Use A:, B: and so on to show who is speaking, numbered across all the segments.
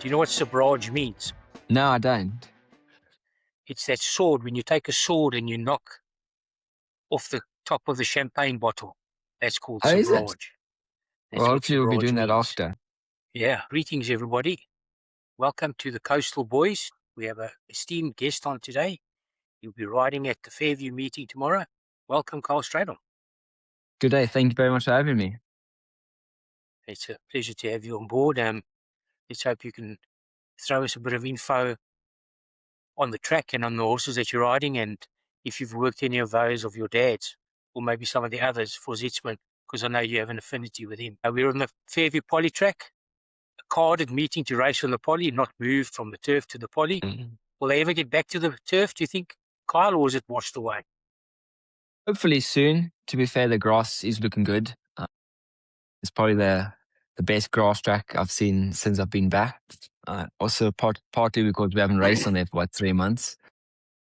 A: Do you know what sabrage means?
B: No, I don't.
A: It's that sword, when you take a sword and you knock off the top of the champagne bottle. That's called
B: Oh, is it?
A: sabrage.
B: Well,
A: That's what
B: hopefully we'll be
A: sabrage
B: doing that
A: means.
B: after.
A: Yeah. Greetings, everybody. Welcome to the Coastal Boys. We have an esteemed guest on today. He'll be riding at the Fairview meeting tomorrow. Welcome, Carl Strydom.
B: Good day. Thank you very much for having me.
A: It's a pleasure to have you on board. Let's hope you can throw us a bit of info on the track and on the horses that you're riding, and if you've worked any of those of your dad's, or maybe some of the others for Zitzman, because I know you have an affinity with him. We're on the Fairview Poly track, a carded meeting to race on the Poly, not moved from the turf to the Poly. Will they ever get back to the turf, do you think, Kyle, or is it washed away?
B: Hopefully soon. To be fair, the grass is looking good. It's probably the best grass track I've seen since I've been back. Also, partly because we haven't raced on there for 3 months.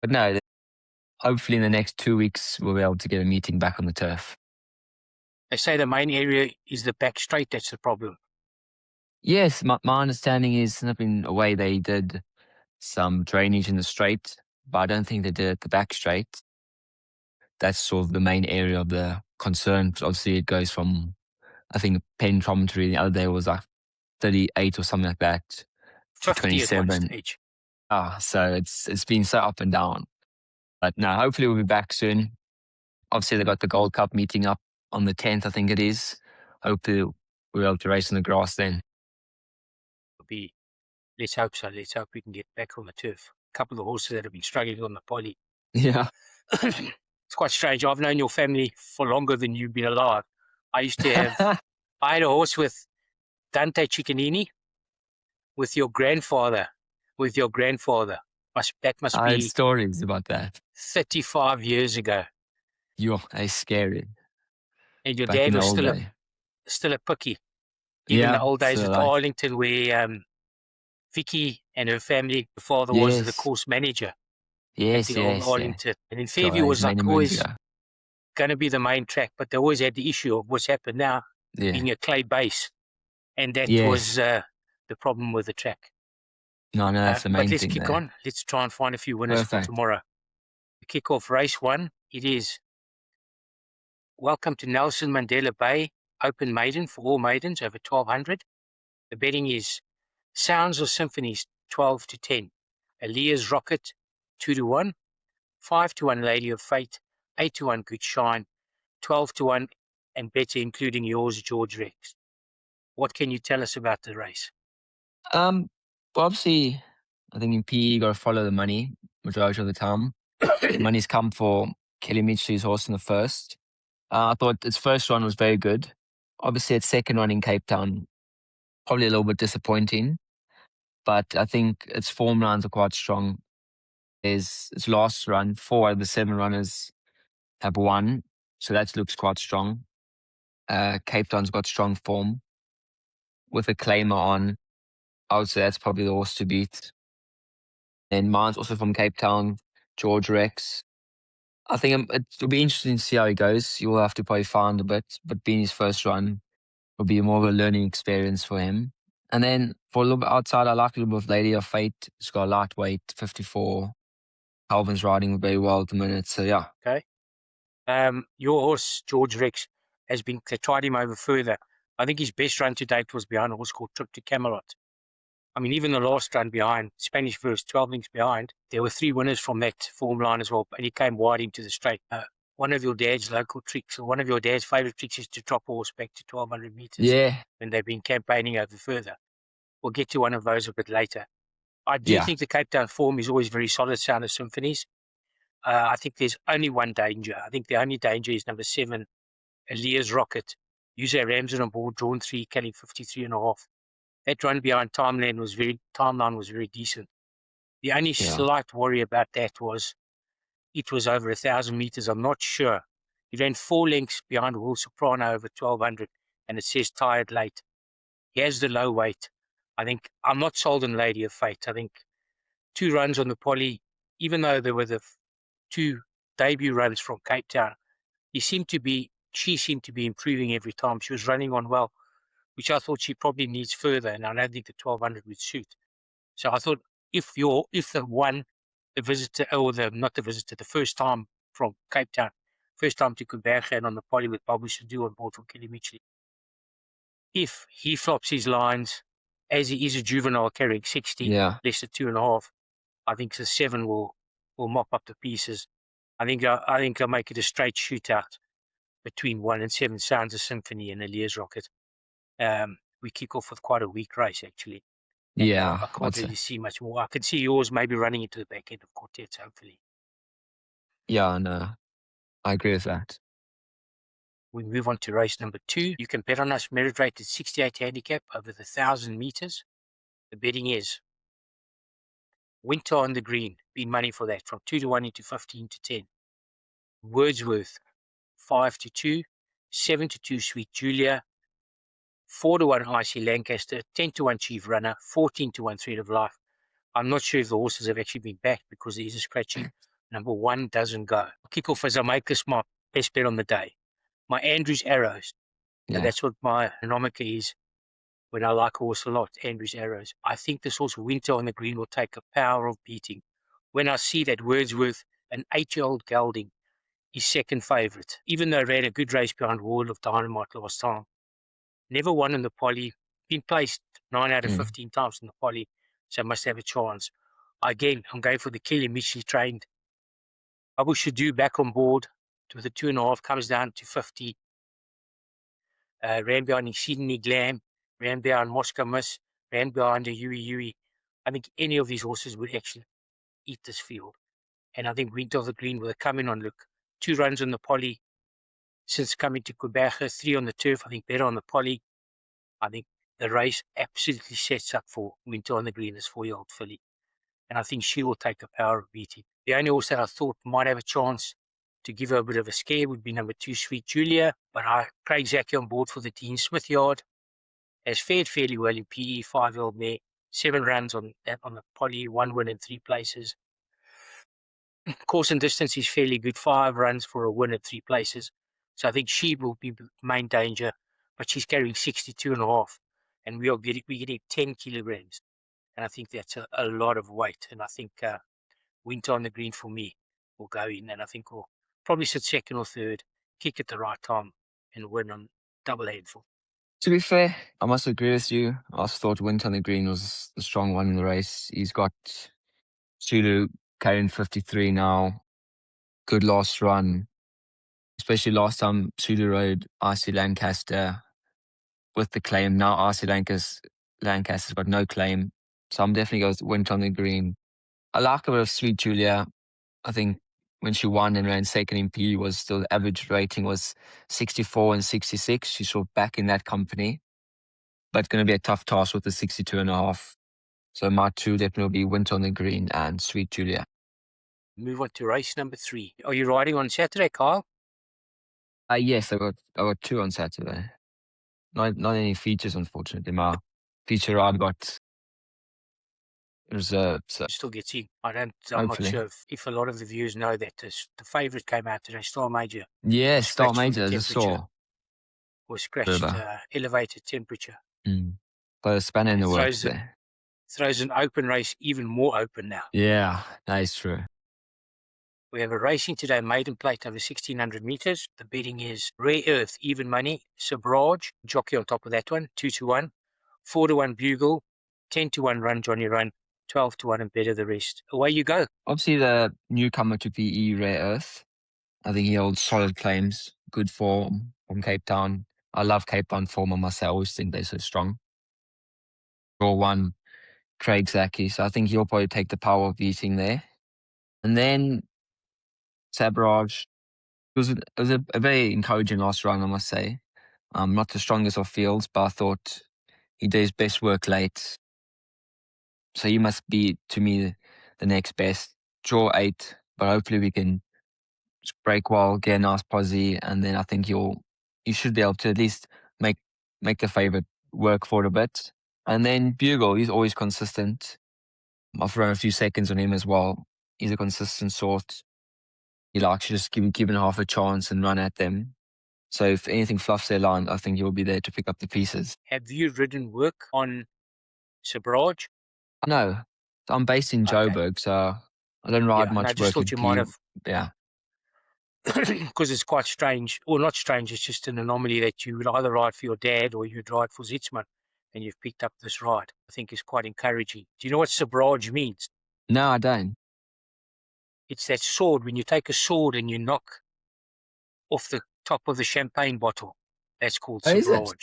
B: But no, hopefully in the next 2 weeks we'll be able to get a meeting back on the turf.
A: They say the main area is the back straight, that's the problem.
B: Yes, my understanding is since I've been away, they did some drainage in the straight, but I don't think they did it the back straight. That's sort of the main area of the concern. Obviously, it goes from, I think, pentometry the other day was like 38 or something like that to
A: 50 at one
B: 27.
A: stage.
B: So it's been so up and down. But no, hopefully we'll be back soon. Obviously, they got the Gold Cup meeting up on the 10th, I think it is. Hopefully we'll be able to race on the grass then.
A: Let's hope so. Let's hope we can get back on the turf. A couple of horses that have been struggling on the Poly.
B: Yeah.
A: It's quite strange. I've known your family for longer than you've been alive. I used to have, I had a horse with Dante Ciccanini, with your grandfather. That must
B: I heard
A: be
B: stories about that.
A: 35 years ago.
B: It's scary.
A: And your
B: Back
A: dad
B: in the
A: was
B: old
A: still
B: day.
A: a picky. Even the
B: Yeah,
A: old days
B: still
A: with
B: alive.
A: Arlington, where Vicky and her family, the father was the
B: Yes.
A: course manager at
B: Yes,
A: the old
B: yes.
A: Arlington. And in
B: God,
A: Fairview was like
B: many moons
A: always
B: ago.
A: going to be the main track, but they always had the issue of what's happened now
B: Yeah.
A: being a clay base. And that
B: Yes.
A: was the problem with the track.
B: No, that's the main
A: but let's
B: thing
A: kick
B: there.
A: on. Let's try and find a few winners for tomorrow. The kick-off race one, it is Welcome to Nelson Mandela Bay Open Maiden for all maidens over 1,200. The betting is Sounds or Symphonies 12 to 10. Aaliyah's Rocket 2 to 1. 5 to 1 Lady of Fate. 8 to 1 Good Shine. 12 to 1 and better, including yours, George Rex. What can you tell us about the race?
B: Well, obviously, I think in PE you got to follow the money majority of the time. Money's come for Kelly Mitchell's horse in the first. I thought its first run was very good. Obviously, its second run in Cape Town, probably a little bit disappointing. But I think its form runs are quite strong. Its last run, 4 out of the 7 runners have won. So that looks quite strong. Cape Town's got strong form. With a claimer on, I would say that's probably the horse to beat. And mine's also from Cape Town, George Rex. I think it'll be interesting to see how he goes. You'll have to probably find a bit, but being his first run will be more of a learning experience for him. And then for a little bit outside, I like a little bit of Lady of Fate. It's got a lightweight, 54. Calvin's riding very well at the minute, so yeah.
A: Okay. Your horse, George Rex, they tried him over further. I think his best run to date was behind a horse called Trip to Camelot. I mean, even the last run behind, Spanish Verse, 12 lengths behind, there were 3 winners from that form line as well, and he came wide into the straight. One of your dad's local tricks, or one of your dad's favourite tricks, is to drop a horse back to 1,200 metres.
B: Yeah.
A: When they've been campaigning over further. We'll get to one of those a bit later. I do think the Cape Town form is always very solid, Sound of Symphonies. I think there's only one danger. I think the only danger is number 7, Aaliyah's Rocket. User Ramsden on board, drawn 3, carrying 53.5. That run behind Timeline was very decent. The only slight worry about that was it was over 1,000 meters. I'm not sure. He ran 4 lengths behind Will Soprano over 1,200, and it says tired late. He has the low weight. I think I'm not sold on Lady of Fate. I think 2 runs on the Poly, even though there were the 2 debut runs from Cape Town, she seemed to be improving every time. She was running on well, which I thought she probably needs further, and I don't think the 1,200 would suit. So I thought if the first time from Cape Town, first time to Kuberge and on the poly with Bobby Sadu on board from Kelly Mitchell, if he flops his lines as he is a juvenile carrying 60, less than 2.5, I think the 7 will mop up the pieces. I think I'll make it a straight shootout between 1 and 7 Sounds of Symphony and Elias Rocket. We kick off with quite a weak race, actually. And I can't really see much more. I can see yours maybe running into the back end of Quartets, hopefully.
B: Yeah, no, I agree with that.
A: We move on to race number 2. You can bet on us, merit rated 68 handicap over the 1,000 meters. The betting is Winter on the Green, been money for that, from 2-1 into 15-10. Wordsworth, 5-2, 7-2 Sweet Julia, 4-1 IC Lancaster, 10-1 Chief Runner, 14-1 Thread of Life. I'm not sure if the horses have actually been backed because there is a scratching. Number 1 doesn't go. Kick off as I make this my best bet on the day. My Andrews Arrows. Yeah. So that's what my nomica is when I like a horse a lot, Andrews Arrows. I think this horse Winter on the Green will take a power of beating. When I see that Wordsworth, an 8-year-old gelding, is second favourite, even though ran a good race behind World of Dynamite last time. Never won in the poly, been placed 9 out of 15 times in the poly, so must have a chance. Again, I'm going for the Kelly Mitchell trained. Abu Shadu back on board with the 2.5, comes down to 50. Ran behind Exceedingly Glam, ran behind Moscow Miss, ran behind the Yui. I think any of these horses would actually eat this field. And I think Winter of the Green will come in on look. 2 runs on the poly since coming to Kuberge, 3 on the turf. I think better on the poly. I think the race absolutely sets up for Winter on the Green, this 4-year-old filly. And I think she will take a power of beating. The only horse that I thought might have a chance to give her a bit of a scare would be number 2, Sweet Julia. But Craig Zaki on board for the Dean Smith yard. Has fared fairly well in PE, 5-year-old mare. 7 runs on the poly, 1 win in 3 places. Course and distance is fairly good, 5 runs for a win at 3 places. So I think she will be main danger, but she's carrying 62.5, and we're getting 10 kilograms. And I think that's a lot of weight. And I think Winter on the Green for me will go in, and I think we'll probably sit second or third, kick at the right time, and win on double handful.
B: To be fair, I must agree with you. I thought Winter on the Green was the strong one in the race. He's got Sulu carrying 53 now. Good last run, especially last time Sulu rode RC Lancaster with the claim. Now RC Lancaster's got no claim. So I'm definitely going to Winter on the Green. I like a bit of Sweet Julia. I think when she won and ran second in PE, was still the average rating was 64 and 66. She's sort of back in that company. But it's going to be a tough task with the 62.5. So my 2 definitely will be Winter on the Green and Sweet Julia.
A: Move on to race number 3. Are you riding on Saturday, Kyle?
B: Yes, I got 2 on Saturday. Not any features, unfortunately. My feature ride got reserved. So
A: still gets in. I'm not sure if a lot of the viewers know that the favourite came out today, Star Major.
B: Yeah, Star Major, as I saw.
A: Was scratched, elevated temperature.
B: But a spanner in the works there.
A: Throws an open race even more open now.
B: Yeah, that is true.
A: We have a racing today, Maiden plate over 1,600 metres. The betting is Rare Earth, even money, Sabraj, jockey on top of that one, 2-1, 4-1 Bugle, 10-1 Run Johnny Run, 12-1 and better the rest. Away you go.
B: Obviously the newcomer to PE, Rare Earth. I think he holds solid claims, good form from Cape Town. I love Cape Town form on myself. I always think they're so strong. Draw 1, Craig Zaki. So I think he'll probably take the power of beating there. And then Sabraj. It was a very encouraging last run, I must say. Not the strongest of fields, but I thought he did his best work late. So he must be, to me, the next best. Draw 8, but hopefully we can break well, get a nice posse, and then I think you should be able to at least make the favourite work for it a bit. And then Bugle, he's always consistent. I've run a few seconds on him as well. He's a consistent sort. He likes to just given half a chance and run at them. So if anything fluffs their line, I think he'll be there to pick up the pieces.
A: Have you ridden work on Sabraj?
B: No, I'm based in Joburg, so I don't ride much
A: I just
B: work
A: thought
B: in
A: you might
B: P.
A: have,
B: Yeah.
A: because it's quite strange, or not strange, it's just an anomaly that you would either ride for your dad or you'd ride for Zitzman, and you've picked up this ride. I think is quite encouraging. Do you know what sabraj means?
B: No, I don't.
A: It's that sword, when you take a sword and you knock off the top of the champagne bottle. That's called
B: Oh, is it?
A: sabraj.
B: Well,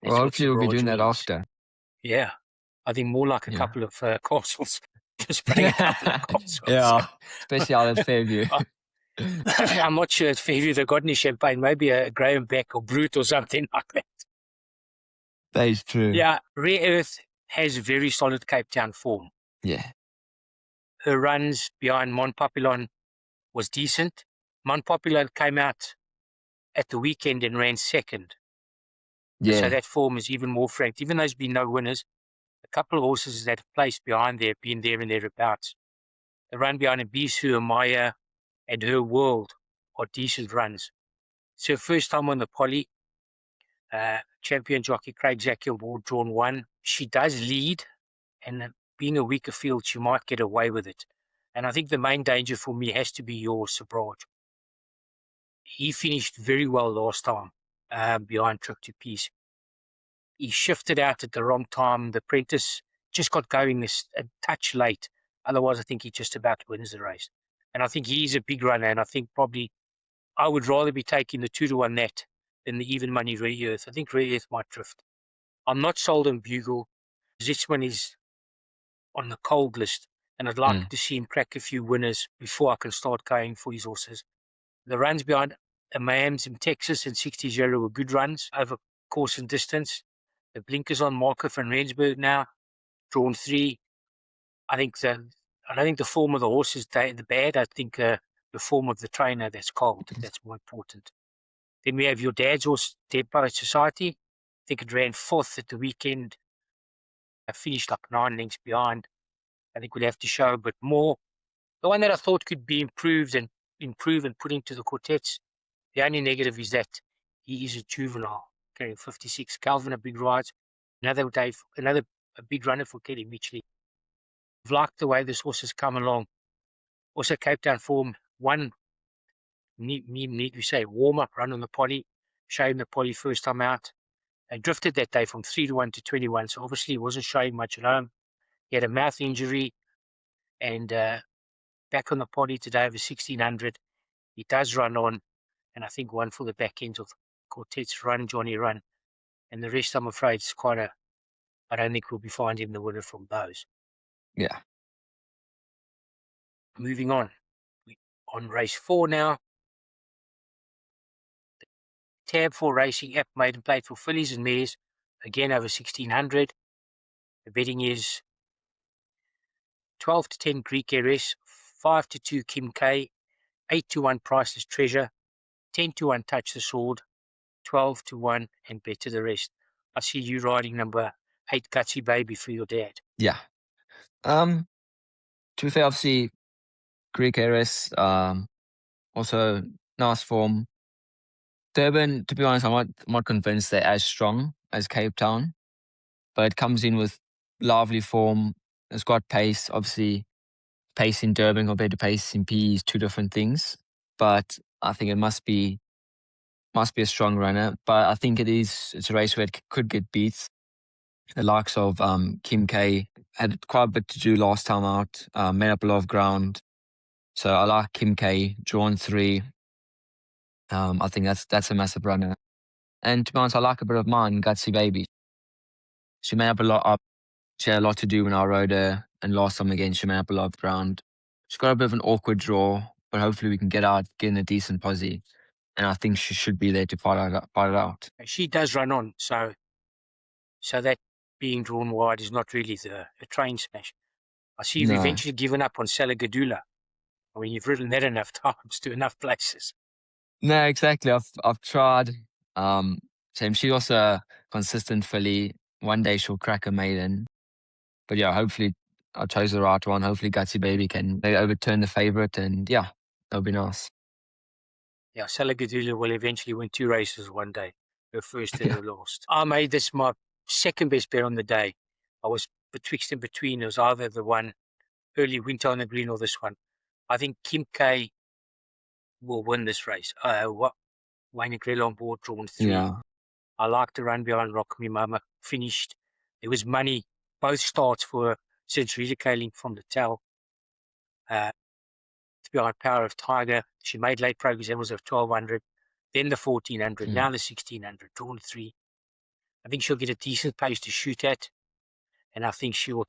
A: That's what
B: hopefully we'll be
A: sabraj
B: doing that
A: means.
B: after.
A: Yeah. I think more like a
B: Yeah.
A: couple of castles. Just bring a couple of castles.
B: Yeah. Especially out at Fairview.
A: I'm not sure at Fairview they've got any champagne. Maybe a Graham Beck or Brut or something like that.
B: That is true.
A: Yeah, Rare Earth has very solid Cape Town form.
B: Yeah.
A: Her runs behind Mont Papillon was decent. Mont Papillon came out at the weekend and ran second. So
B: Yeah.
A: that form is even more frank. Even though there's been no winners, a couple of horses that have placed behind there have been there and thereabouts. The run behind Abisu, Amaya, and Her World are decent runs. It's her first time on the Poly. Champion jockey Craig Zakiel Ward drawn one. She does lead, and being a weaker field, she might get away with it. And I think the main danger for me has to be your Sabraj. He finished very well last time behind Trick to Peace. He shifted out at the wrong time. The apprentice just got going a touch late. Otherwise, I think he just about wins the race. And I think he's a big runner, and I think probably I would rather be taking the 2-1 net than the even money Rare Earth. I think Rare Earth might drift. I'm not sold on Bugle. Zitzman is on the cold list, and I'd like to see him crack a few winners before I can start going for his horses. The runs behind Mayhems in Texas and 60-0 were good runs over course and distance. The blinkers on Marco van Rensburg now, drawn 3. I don't think the form of the horse is the bad. I think the form of the trainer that's cold. That's more important. Then we have your dad's horse, Dead Poet Society. I think it ran 4th at the weekend. I finished like 9 lengths behind. I think we'll have to show a bit more. The one that I thought could be improved and put into the quartets, the only negative is that he is a juvenile, carrying 56. Calvin, a big ride. Another a big runner for Kelly Mitchley. I've liked the way this horse has come along. Also, Cape Town form, one, need we say, warm-up run on the Poly, showing the Poly first time out. They drifted that day from 3-1 to 21, so obviously he wasn't showing much at home. He had a mouth injury, and back on the Poly today over 1600. He does run on, and I think one for the back end of Quartet's Run, Johnny Run. And the rest, I'm afraid, is I don't think we'll be finding the winner from those.
B: Yeah.
A: Moving on. On race 4 now. The Tab 4 Racing app Maiden played for Fillies and Mares, again over 1600. The betting is 12 to 10 Greek Heiress, 5 to 2 Kim K, 8 to 1 Priceless Treasure, 10 to 1 Touch the Sword, 12 to 1 and bet to the rest. I see you riding number 8 Gutsy Baby for your dad.
B: Yeah. To be fair, obviously, Greek Heiress, also nice form. Durban, to be honest, I'm not convinced they're as strong as Cape Town, but it comes in with lively form. It's got pace. Obviously, pace in Durban compared to pace in PE is two different things, but I think it must be a strong runner. But I think it's a race where it could get beat. The likes of Kim K had quite a bit to do last time out, made up a lot of ground. So I like Kim K, drawn 3. I think that's a massive runner. And to be honest, I like a bit of mine, Gutsy Baby. She made up a lot up. She had a lot to do when I rode her, and last time again, she made up a lot of ground. She's got a bit of an awkward draw, but hopefully we can get in a decent posse. And I think she should be there to fight it out.
A: She does run on, so that being drawn wide is not really a train smash. I see you've
B: No.
A: eventually given up on Salagadula. I mean, you've ridden that enough times to enough places.
B: No, exactly. I've tried. Same. She's also a consistent filly. One day she'll crack a maiden. But yeah, hopefully I chose the right one. Hopefully Gutsy Baby can maybe overturn the favourite, and yeah, that'll be nice.
A: Yeah, Salagadula will eventually win 2 races one day, her first and her last. I made this my second best bet on the day. I was betwixt and between was either the one early winter on the green or this one. I think Kim K will win this race. Wayne Grell on board, drawn 3.
B: Yeah.
A: I like the run behind Rock Me Mama. Finished. There was money, both starts for since relocating from the tell. Behind Power of Tiger. She made late progress. It was of 1200, then the 1400, now the 1600, drawn 3. I think she'll get a decent pace to shoot at, and I think she will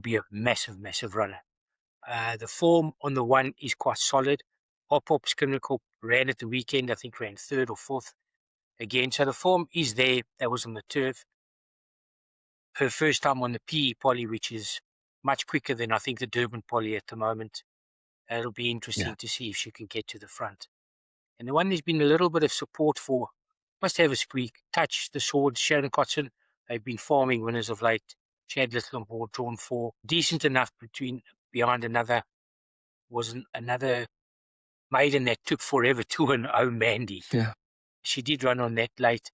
A: be a massive, massive runner. The form on the one is quite solid. Hop Hop Clinical ran at the weekend, I think ran 3rd or 4th again. So the form is there. That was on the turf. Her first time on the PE poly, which is much quicker than I think the Durban poly at the moment. It'll be interesting to see if she can get to the front. And the one there's been a little bit of support for, must have a squeak, Touch the Sword, Sharon Cotson. They've been farming winners of late. She had little on board, drawn 4. Decent enough behind another Maiden that took forever to win. Oh, Mandy.
B: Yeah.
A: She did run on that late.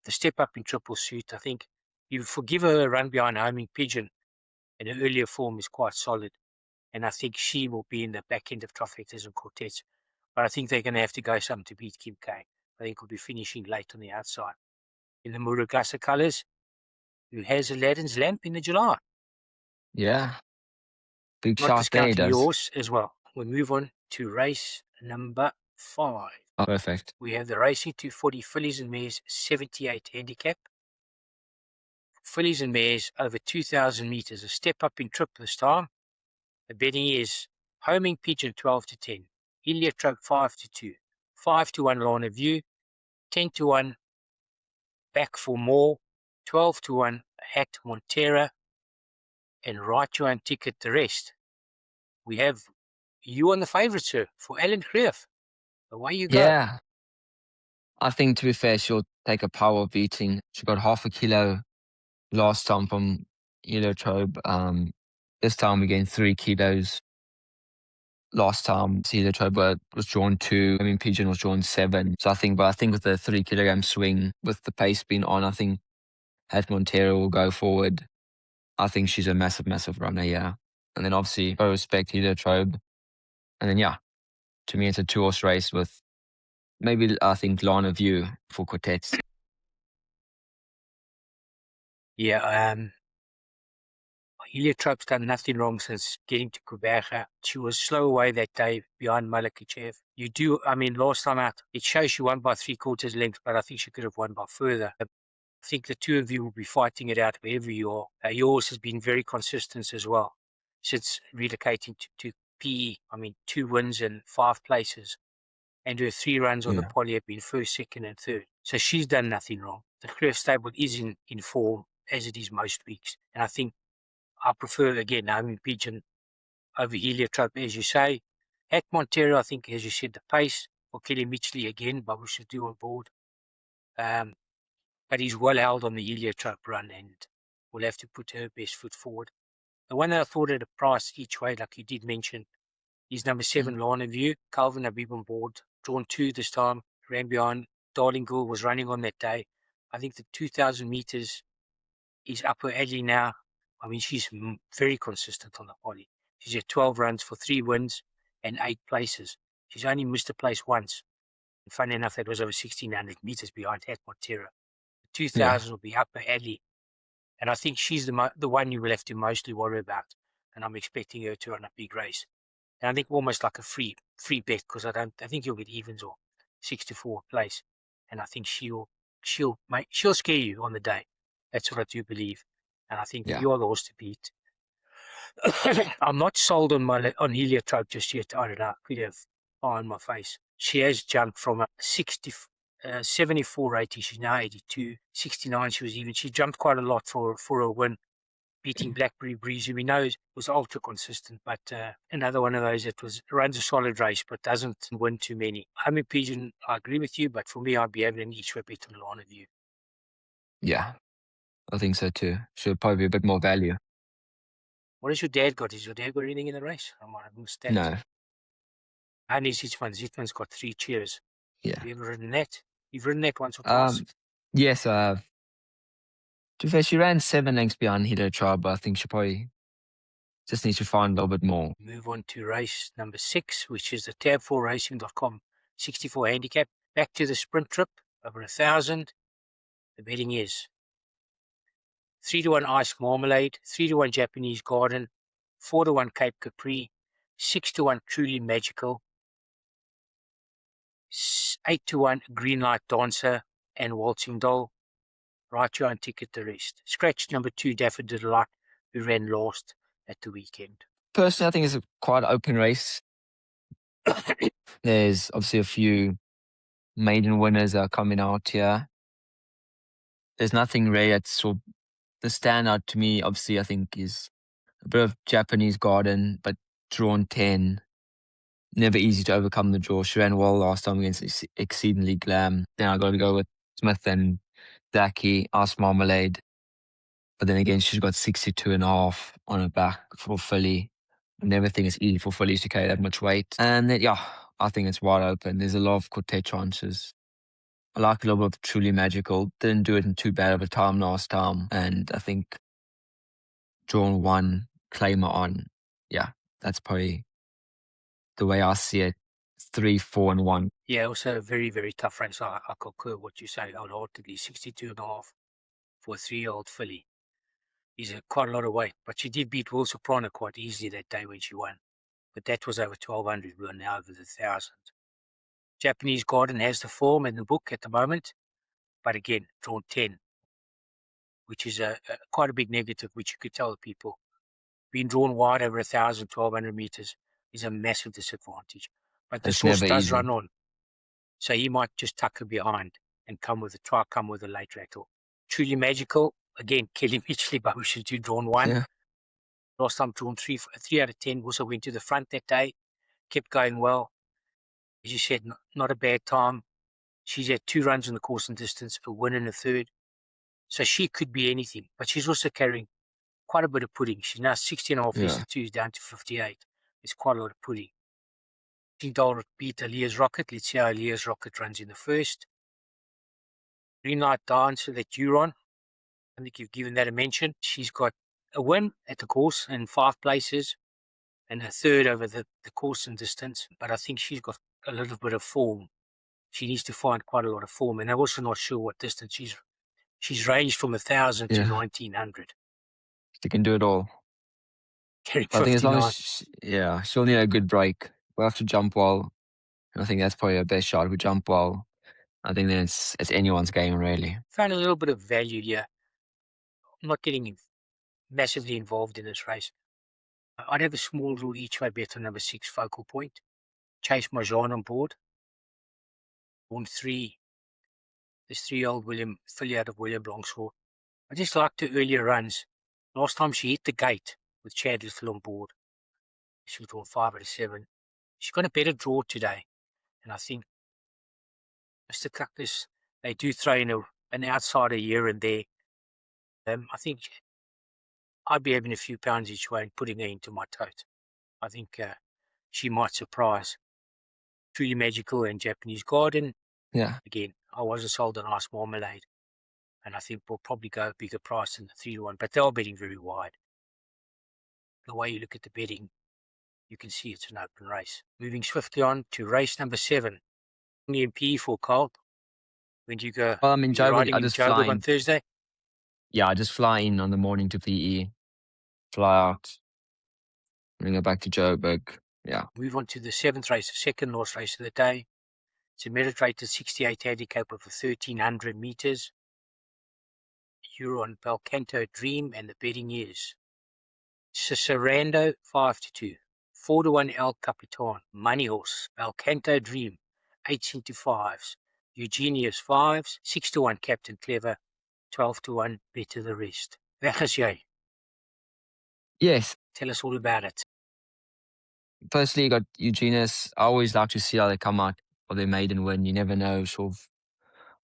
A: The step up in triple suit, I think you forgive her a run behind Homing Pigeon, and her earlier form is quite solid. And I think she will be in the back end of trifectas and quartets. But I think they're going to have to go something to beat Kim K. I think we'll be finishing late on the outside. In the Murugasa colours, who has Aladdin's Lamp in the July.
B: Yeah. Big
A: Not
B: shot there,
A: discounting
B: does.
A: yours as well. We move on to race number 5.
B: Oh, perfect.
A: We have the Racing 240 Fillies and Mares 78 Handicap. Fillies and Mares over 2,000 metres. A step up in trip this time. The betting is Homing Pigeon 12 to 10. Heliotrope 5 to 2. 5 to 1 Lorna View. 10 to 1 Back for More. 12 to 1 Hat Montera. And Write Your Own Ticket the rest. We have you on the favourite, sir, for Alan Cliff. Away you go.
B: Yeah. I think, to be fair, she'll take a power beating. She got half a kilo last time from Heliotrope. This time we gained 3 kilos. Last time Heliotrope was drawn 2. I mean, Pigeon was drawn 7. So I think with the 3 kilogram swing, with the pace being on, I think Hat Montero will go forward. I think she's a massive, massive runner, yeah. And then obviously, I respect Heliotrope. And then, yeah, to me, it's a 2-horse race with maybe, I think, Lana View for quartets.
A: Yeah, Heliotrope's done nothing wrong since getting to Kuberga. She was slow away that day behind Malakichev. Last time out, it shows she won by 3/4 lengths, but I think she could have won by further. I think the two of you will be fighting it out wherever you are. Yours has been very consistent as well since relocating to PE. 2 wins and 5 places. And her 3 runs on the poly have been 1st, 2nd, and 3rd. So she's done nothing wrong. The Cliff stable is in form, as it is most weeks. And I think I prefer, again, Naomi Pigeon over Heliotrope, as you say. At Montero, I think, as you said, the pace for Kelly Mitchley again, but we should do on board. But he's well held on the Heliotrope run, and we'll have to put her best foot forward. The one that I thought at a price each way, like you did mention, is number 7, Lana View. Calvin Habib on board, drawn 2 this time. Ran behind. Darling Girl was running on that day. I think the 2,000 metres is up her alley now. She's very consistent on the poly. She's had 12 runs for 3 wins and 8 places. She's only missed a place once. And funny enough, that was over 1,600 metres behind Hat Montero. The 2,000 will be up her alley. And I think she's the one you will have to mostly worry about. And I'm expecting her to run a big race. And I think almost like a free bet, because I think you'll get evens or 6 to 4 place. And I think she'll scare you on the day. That's what I do believe. And I think you're the horse to beat. I'm not sold on Heliotrope just yet. I don't know. I could have eye on my face. She has jumped from a 74 80. She's now 82. 69 she was even. She jumped quite a lot for a win. Beating Blackberry Breeze, who we know was ultra consistent, but another one of those that runs a solid race but doesn't win too many. Homing Pigeon, I agree with you, but for me, I'd be able to each way bet on Lana View.
B: Yeah, I think so too. Should probably be a bit more value.
A: What has your dad got? Has your dad got anything in the race? I might have missed that.
B: No.
A: And Zitman's got 3 cheers.
B: Yeah.
A: Have you ever ridden that? You've ridden that once or twice?
B: Yes, I have. To be fair, she ran 7 lengths behind Hito Tribe, but I think she probably just needs to find a little bit more.
A: Move on to race number 6, which is the tab4racing.com 64 handicap. Back to the sprint trip, over 1,000. The betting is 3-1 Ice Marmalade, 3-1 Japanese Garden, 4-1 Cape Capri, 6-1 Truly Magical, 8-1 Green Light Dancer, and Waltzing Doll. Write your own ticket the rest. Scratch number 2 Daffodil Delight, who ran last at the weekend.
B: Personally, I think it's a quite open race. There's obviously a few maiden winners are coming out here. There's nothing really that's sort of the standout to me, obviously, I think, is a bit of Japanese Garden, but drawn 10. Never easy to overcome the draw. She ran well last time against Exceedingly Glam. Then I got to go with Smith and Zaki, Ice Marmalade. But then again, she's got 62.5 on her back for Filly. I never think it's easy for Fillies to carry that much weight. And then, yeah, I think it's wide open. There's a lot of quartet chances. I like a little bit of Truly Magical. Didn't do it in too bad of a time last time. And I think drawn 1, claimer on. Yeah, that's probably the way I see it. 3, 4, and 1.
A: Yeah, also a very, very tough race. I concur what you say wholeheartedly. 62.5 for a 3-year-old filly is quite a lot of weight. But she did beat Will Soprano quite easily that day when she won. But that was over 1,200. We are now over the 1,000. Japanese Garden has the form in the book at the moment. But again, drawn 10, which is quite a big negative, which you could tell the people. Being drawn wide over 1,000, 1,200 meters is a massive disadvantage. But the
B: It's
A: source
B: never
A: does
B: easy.
A: run on. So he might just tuck her behind and come with a late rattle. Truly Magical, again, Kelly Mitchley motion to drawn 1.
B: Yeah.
A: Last time drawn 3 out of 10, also went to the front that day, kept going well. As you said, not a bad time. She's had 2 runs in the course and distance, a win and a third. So she could be anything, but she's also carrying quite a bit of pudding. She's now 60.5
B: Yeah.
A: S2 down to 58. It's quite a lot of pudding. Doll beat Aaliyah's Rocket. Let's see how Aaliyah's Rocket runs in the first. Green Light Dancer that you're on. I think you've given that a mention. She's got a win at the course in 5 places and a third over the course and distance. But I think she's got a little bit of form. She needs to find quite a lot of form. And I'm also not sure what distance she's ranged from 1,000 to 1,900.
B: She can do it all.
A: Carrying
B: I think as long
A: 59.
B: as she'll need a good break. We'll have to jump well. I think that's probably her best shot. We jump well. I think then it's anyone's game, really.
A: Found a little bit of value here. I'm not getting massively involved in this race. I'd have a small little each way bet on number 6, Focal Point. Chase Marjan on board. Won 3. This 3-year-old filly out of William Longshaw. I just liked her earlier runs. Last time she hit the gate with Chad Little on board. She was drawn 5 out of 7. She's got a better draw today. And I think Mr. Cactus, they do throw in an outsider here and there. I think I'd be having a few pounds each way and putting her into my tote. I think she might surprise. Truly Magical and Japanese Garden.
B: Yeah.
A: Again, I wasn't sold on Ice Marmalade. And I think we'll probably go a bigger price than the 3-1. But they're betting very wide. The way you look at the betting, you can see it's an open race. Moving swiftly on to race number 7. MP for Carl. When do you go?
B: Well, I'm in
A: Joburg.
B: Joburg.
A: Riding in Joburg on Thursday?
B: Yeah, I just fly in on the morning to PE. Fly out. Bring it back to Joburg. Yeah.
A: Move on to the 7th race, the second last race of the day. It's a merit-rated 68 handicap over 1,300 meters. You're on Belcanto Dream, and the betting is Cicerando 5-2, 4-1 El Capitan, Money Horse, Belcanto Dream 8 into 5s, Eugenius 5s, 6-1 Captain Clever, 12-1 Better the Rest. Wegas jy?
B: Yes.
A: Tell us all about it.
B: Firstly, you got Eugenius. I always like to see how they come out or their maiden win. You never know sort of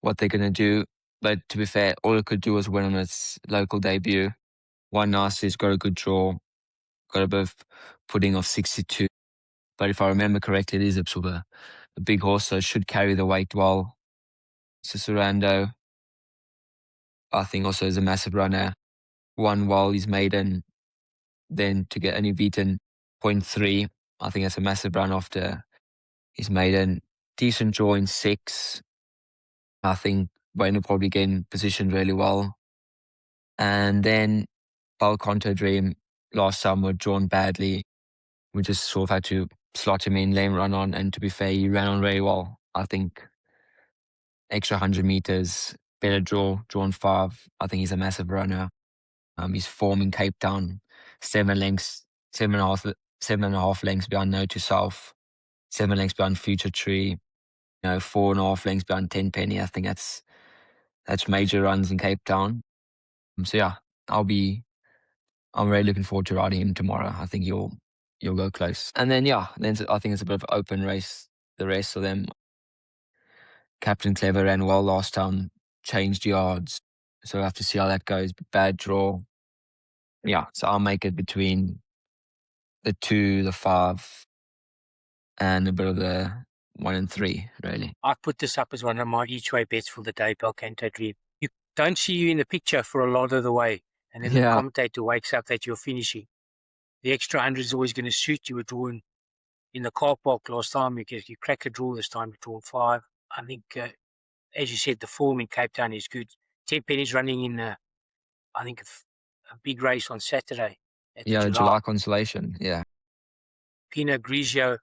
B: what they're going to do. But to be fair, all it could do was win on its local debut. One nice, he's got a good draw. Got a bit of pudding of 62. But if I remember correctly, it is a sort of a big horse, so it should carry the weight well. Cicerando. I think also is a massive runner. Won well, he's Maiden. Then to get only beaten 0.3, I think that's a massive run after his Maiden. Decent draw in 6. I think Wayne will probably gain positioned really well. And then Balconto Dream last time were drawn badly. We just sort of had to slot him in, lane run on, and to be fair, he ran on very well. I think extra 100 meters, better drawn 5. I think he's a massive runner. His form in Cape Town, 7.5 lengths behind No to South, 7 lengths behind Future Tree, 4.5 lengths behind 10 Penny. I think that's major runs in Cape Town. So yeah, I'm really looking forward to riding him tomorrow. I think you'll go close. And then I think it's a bit of an open race. The rest of them, Captain Clever ran well last time, changed yards. So we'll have to see how that goes. Bad draw. Yeah, so I'll make it between the 2, the 5, and a bit of the 1 and 3, really.
A: I put this up as one of my each way bets for the day, Balcanto Dream. You don't see you in the picture for a lot of the way, and then the commentator wakes up that you're finishing. The extra 100 is always going to suit. You were drawn in the car park last time. You crack a draw this time. You drawn 5. I think, as you said, the form in Cape Town is good. 10 Penny's running in, I think, a big race on Saturday.
B: The July Consolation. Yeah.
A: Pinot Grigio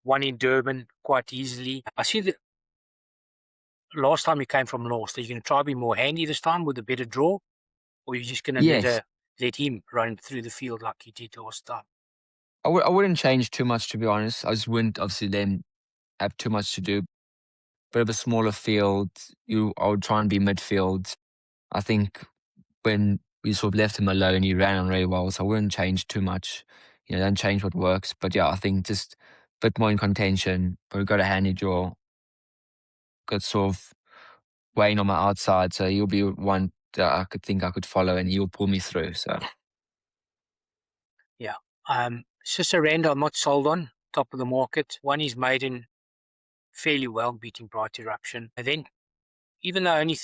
A: won in Durban quite easily. I see that last time you came from last. Are you going to try to be more handy this time with a better draw? Or are you just going to let him run through the field like he did last time?
B: I wouldn't change too much, to be honest. I just wouldn't obviously then have too much to do. Bit of a smaller field. I would try and be midfield. I think when we sort of left him alone, he ran on really well, so I wouldn't change too much. Don't change what works. But yeah, I think just a bit more in contention. But we've got a handy draw. Got sort of Wayne on my outside, so he'll be one that I could follow, and he'll pull me through. So
A: yeah, Ciceranda, I'm not sold on. Top of the market. One is Maiden fairly well, beating Bright Eruption. And then, even though only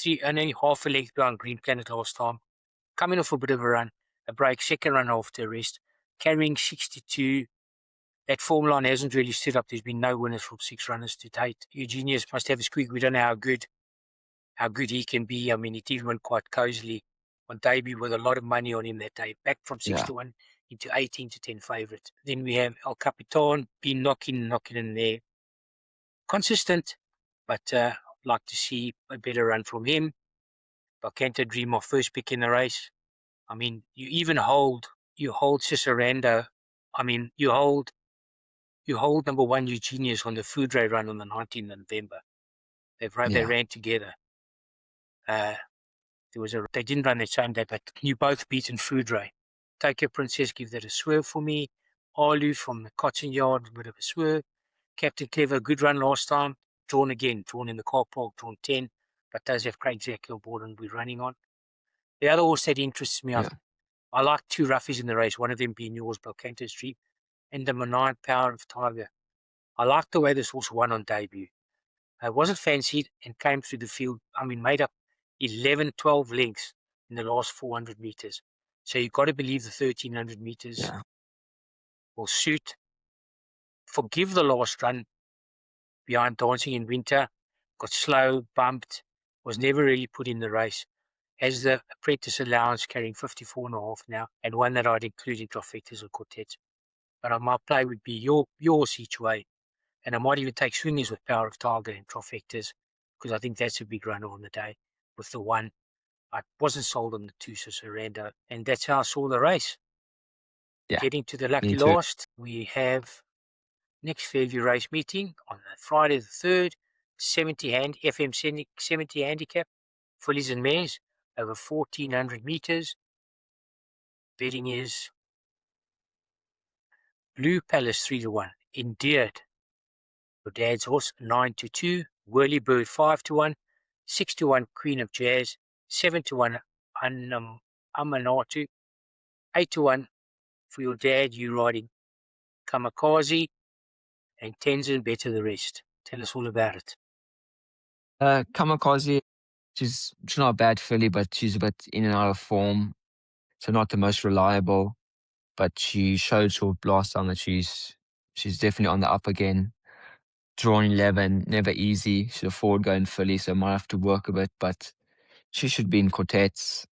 A: half a length behind Green Planet last time, coming off a bit of a run, a break, second run after a rest, carrying 62. That form line hasn't really stood up. There's been no winners from 6 runners to date. Eugenius must have a squeak. We don't know how good he can be. I mean, it even went quite cozily on debut with a lot of money on him that day, back from 6 to 1 into 18 to 10 favourite. Then we have El Capitan been knocking in there. Consistent, but I'd like to see a better run from him. Balcanto Dream, our first pick in the race. I mean, you hold Cicerando. I mean, you hold number 1 Eugenius on the Food Ray run on the 19th of November. They ran together. They didn't run that same day, but you both beaten Food Ray. Tokyo Princess, give that a swerve for me. Alu from the Cotton Yard, a bit of a swerve. Captain Clever, good run last time. Drawn in the car park, drawn 10, but does have Craig Zakiel board and we're running on. The other horse that interests me, I like 2 roughies in the race, one of them being yours, Balcanto Street, and number 9, Power of Tiger. I like the way this horse won on debut. It wasn't fancied and came through the field. I mean, made up 11, 12 lengths in the last 400 meters. So you've got to believe the 1300 meters will suit. Forgive the last run behind Dancing in Winter. Got slow, bumped, was never really put in the race. Has the apprentice allowance carrying 54.5 now, and one that I'd include in trifectas or quartets. But my play would be yours each way. And I might even take swingers with Power of Tiger and trifectas, because I think that's a big runner on the day. With the 1, I wasn't sold on the 2, Cicerando, and that's how I saw the race.
B: Yeah.
A: Getting to the lucky last, we have next Fairview race meeting on Friday the 3rd, FM 70 Handicap, Fillies and Mares, over 1,400 meters. Betting is Blue Palace 3-1, Endeared, your dad's horse 9-2, Whirly Bird 5-1, 6-1 Queen of Jazz, 7-1 Amanatu, 8-1 for your dad, you riding Kamikaze, and Tenzin better the rest. Tell us all about it.
B: Kamikaze, she's not a bad filly, but she's a bit in and out of form, so not the most reliable. But she showed last time that she's definitely on the up again. Drawn 11, never easy. She's a forward going filly, so might have to work a bit, but she should be in quartets.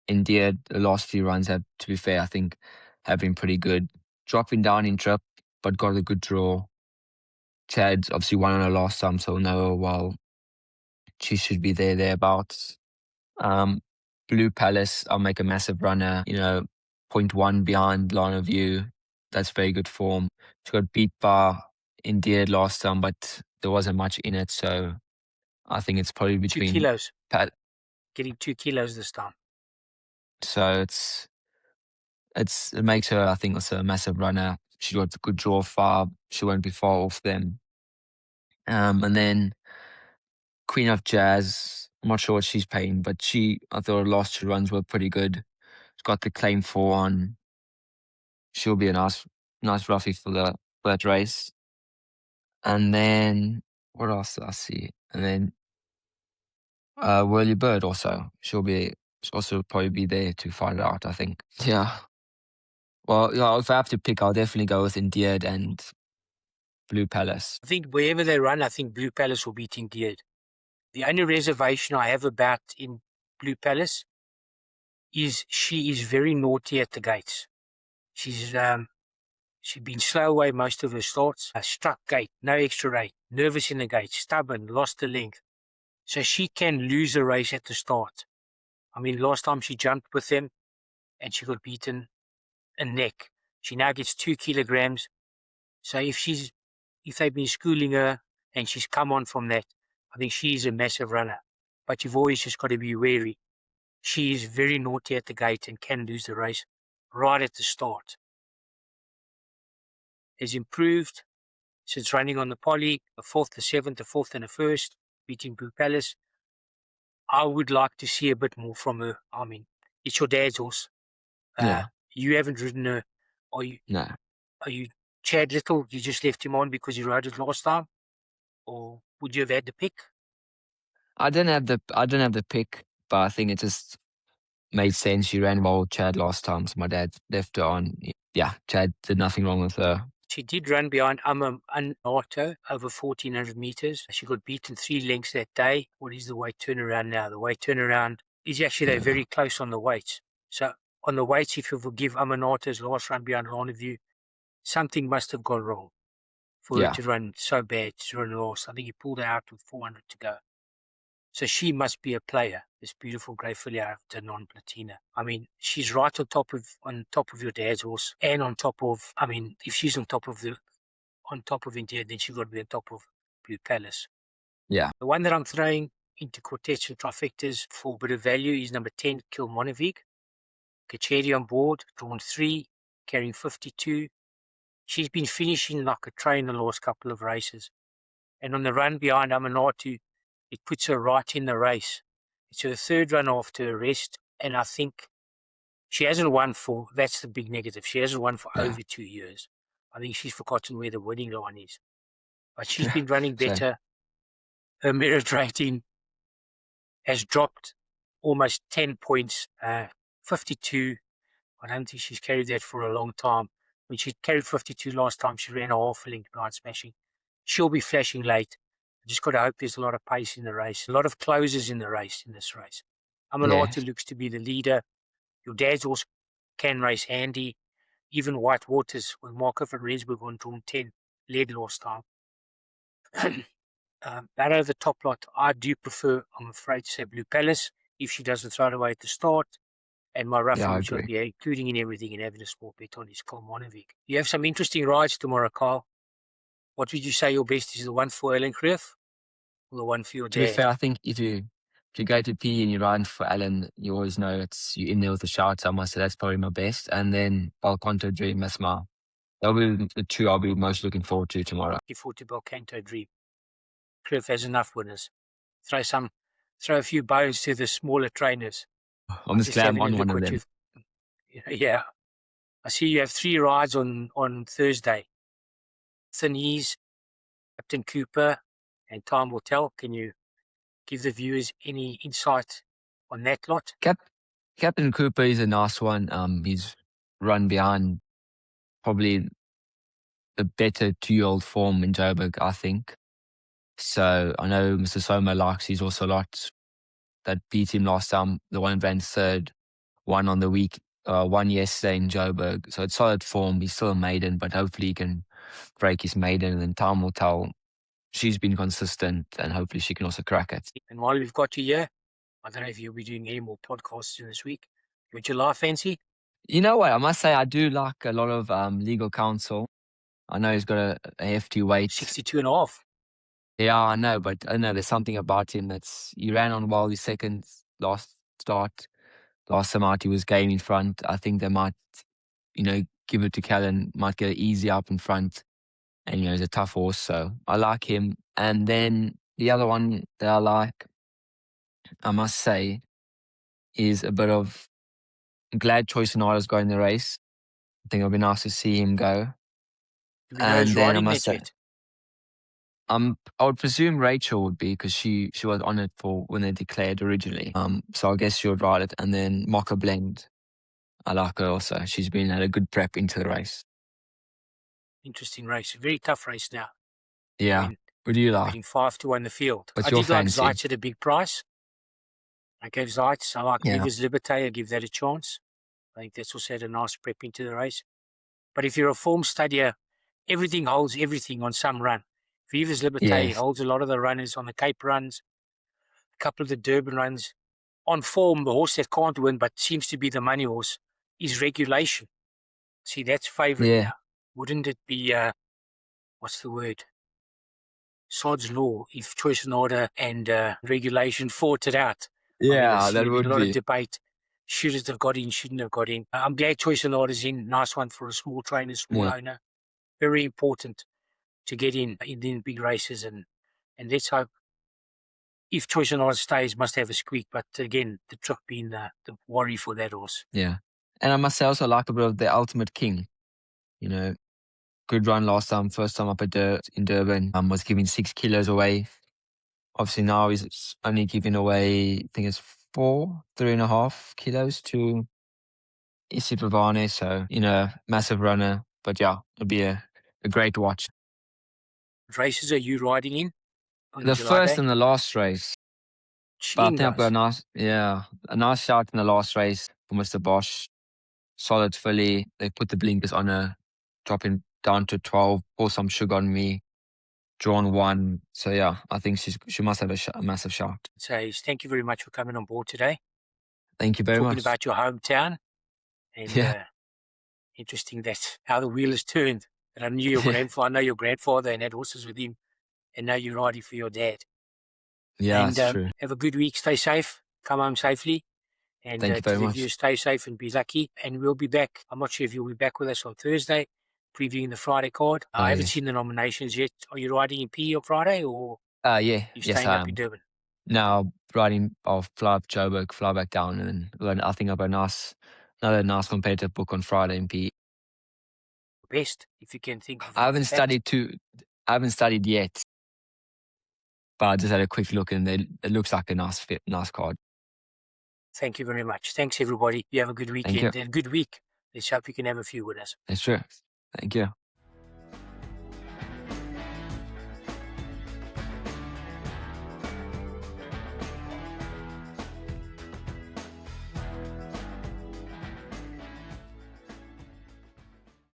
B: Indeed, the last few runs have, to be fair, I think have been pretty good. Dropping down in trip, but got a good draw. Chad obviously won on her last time, so know her well. She should be thereabouts. Um, Blue Palace, I'll make a massive runner, 0.1 behind line of view. That's very good form. She got beat by Indeed last time, but there wasn't much in it, so I think it's probably
A: 2
B: between
A: kilos. Getting 2 kilos this time.
B: So it makes her, I think, also a massive runner. She got a good draw far. She won't be far off them. And then Queen of Jazz, I'm not sure what she's paying, but I thought her last 2 runs were pretty good. She's got the claim 4 on. She'll be a nice roughie for that race. And then what else did I see? And then Whirly Bird also. She'll also probably be there to find out, I think. Yeah. Well, yeah, if I have to pick, I'll definitely go with Endeared and Blue Palace.
A: I think wherever they run, I think Blue Palace will beat Indeed. The only reservation I have about in Blue Palace is she is very naughty at the gates. She's been slow away most of her starts. A struck gate, no extra rate, nervous in the gate, stubborn, lost the length. So she can lose a race at the start. I mean, last time she jumped with them and she got beaten a neck. She now gets 2 kilograms. So if they've been schooling her and she's come on from that, I think she's a massive runner. But you've always just got to be wary. She is very naughty at the gate and can lose the race right at the start. Has improved since running on the poly, the 4th, the 7th, the 4th, and the 1st, beating Blue Palace. I would like to see a bit more from her. I mean, it's your dad's horse.
B: Yeah.
A: You haven't ridden her.
B: No.
A: Are you Chad Little? You just left him on because you rode it last time? Or would you have had the pick?
B: I don't have the pick, but I think it just made sense. She ran well with Chad last time, so my dad left her on. Yeah, Chad did nothing wrong with her.
A: She did run behind Auto over 1,400 meters. She got beaten 3 lengths that day. What is the weight turnaround now? The weight turnaround is actually they're very close on the weights. So on the weights, if you forgive Amanato's last run behind line of view, something must have gone wrong for her to run so bad to run lost. I think he pulled her out with 400 to go. So she must be a player, this beautiful grey filly out of the non-platina. I mean, she's right on top of your dad's horse, and on top of, I mean, if she's on top of India, then she's got to be on top of Blue Palace.
B: Yeah.
A: The one that I'm throwing into quartets and trifectas for a bit of value is number 10, Kilmonovic. Kacheri on board, drawn 3, carrying 52. She's been finishing like a train the last couple of races. And on the run behind Amanatu, it puts her right in the race. It's her 3rd run after her rest, and I think she hasn't won that's the big negative. She hasn't won for over 2 years. I think she's forgotten where the winning line is. But she's been running better. Her merit rating has dropped almost 10 points, 52. I don't think she's carried that for a long time. When she carried 52 last time, she ran a half filling blind smashing. She'll be flashing late. I just got to hope there's a lot of pace in the race, a lot of closers in this race. Amanatu looks to be the leader. Your dad's horse can race handy. Even White Waters with Markov and Rensburg on drawn 10 led last time. Barrow, the top lot, I do prefer, I'm afraid to say, Blue Palace if she doesn't throw it away at the start. And my roughie, which I'll be including in everything and having a small bet on, is Kilmonovic. You have some interesting rides tomorrow, Carl. What would you say your best is, the one for Alan Cliff or the one for your dad?
B: To be fair, I think if you go to P and you ride for Alan, you always know you're in there with a shout somewhere, so that's probably my best. And then Balconto Dream, that'll be the 2 I'll be most looking forward to tomorrow.
A: Looking forward to Balconto Dream. Cliff has enough winners. Throw a few bones to the smaller trainers.
B: I'm just glad I'm on one of them.
A: Yeah. I see you have 3 rides on Thursday. Thinese, Captain Cooper, and time will tell. Can you give the viewers any insight on that lot?
B: Captain Cooper is a nice one. He's run behind probably the better 2-year-old form in Joburg, I think. So I know Mr. Soma likes his also a lot. That beat him last time. The one ran third, one on the week, one yesterday in Joburg. So it's solid form. He's still a maiden, but hopefully he can break his maiden, and then time will tell. She's been consistent, and hopefully she can also crack it.
A: And while we've got you here, I don't know if you'll be doing any more podcasts in this week. Would you lie fancy?
B: You know what? I must say I do like a lot of legal counsel. I know he's got a hefty weight.
A: 62.5.
B: Yeah, I know, but I know there's something about him he ran on well his second last start. Last time out, he was game in front. I think they might, give it to Callan, might get easy up in front. And, he's a tough horse, so I like him. And then the other one that I like, I must say, is a bit of glad Choice Sonata's going the race. I think it'll be nice to see him go.
A: Do we know who's riding that yet?
B: I would presume Rachel would be, because she was on it for when they declared originally. So I guess she would ride it. And then Mocha Blend, I like her also. She's been at a good prep into the race.
A: Interesting race. A very tough race now.
B: Yeah. What do you like?
A: Betting 5-1 the field.
B: What's
A: I
B: your
A: did like
B: fancy?
A: Zeitz at a big price. I gave Zeitz. I like Vivas Liberté. I give that a chance. I think that's also had a nice prep into the race. But if you're a form studier, everything holds everything on some run. Vivas Liberté holds a lot of the runners on the Cape runs, a couple of the Durban runs. On form, the horse that can't win but seems to be the money horse is Regulation. See, that's favourite now. Wouldn't it be, what's the word? Sod's Law, if Choice and Order and Regulation fought it out.
B: Yeah, that would be.
A: A lot of debate. Should it have got in, shouldn't have got in. I'm glad Choice and Order's in. Nice one for a small trainer, small owner. Very important to get in big races. And let's hope, if Choice and Order stays, must have a squeak. But again, the truck being the worry for that horse.
B: Yeah. And I must say also like a bit of the Ultimate King. Good run last time, first time up in Durban. Was giving 6 kilos away. Obviously now he's only giving away, I think it's 3.5 kilos to Isi Pavane. So, massive runner. But yeah, it'll be a great watch.
A: What races are you riding in?
B: The first and the last race. But I think I've got a nice shot in the last race for Mr. Bosch. Solid filly. They put the blinkers on her, dropping down to 12, pour some sugar on me, drawn 1. So yeah, I think she must have a massive shot.
A: So thank you very much for coming on board today.
B: Thank you very much.
A: Talking about your hometown. And interesting that how the wheel has turned. And I knew your grandfather. I know your grandfather and had horses with him. And now you're riding for your dad.
B: Yeah, that's true.
A: Have a good week. Stay safe. Come home safely. And
B: thank you very much.
A: You stay safe and be lucky. And we'll be back. I'm not sure if you'll be back with us on Thursday, previewing the Friday card. I haven't seen the nominations yet. Are you riding in PE on Friday or
B: you
A: staying up in Durban?
B: No, I'll fly up Joburg, fly back down, and I think I've got another nice competitive book on Friday in PE.
A: Best, if you can think of
B: I haven't studied yet. But I just had a quick look and it looks like a nice card.
A: Thank you very much. Thanks, everybody. You have a good weekend and a good week. Let's hope you can have a few with us.
B: That's true. Thank you.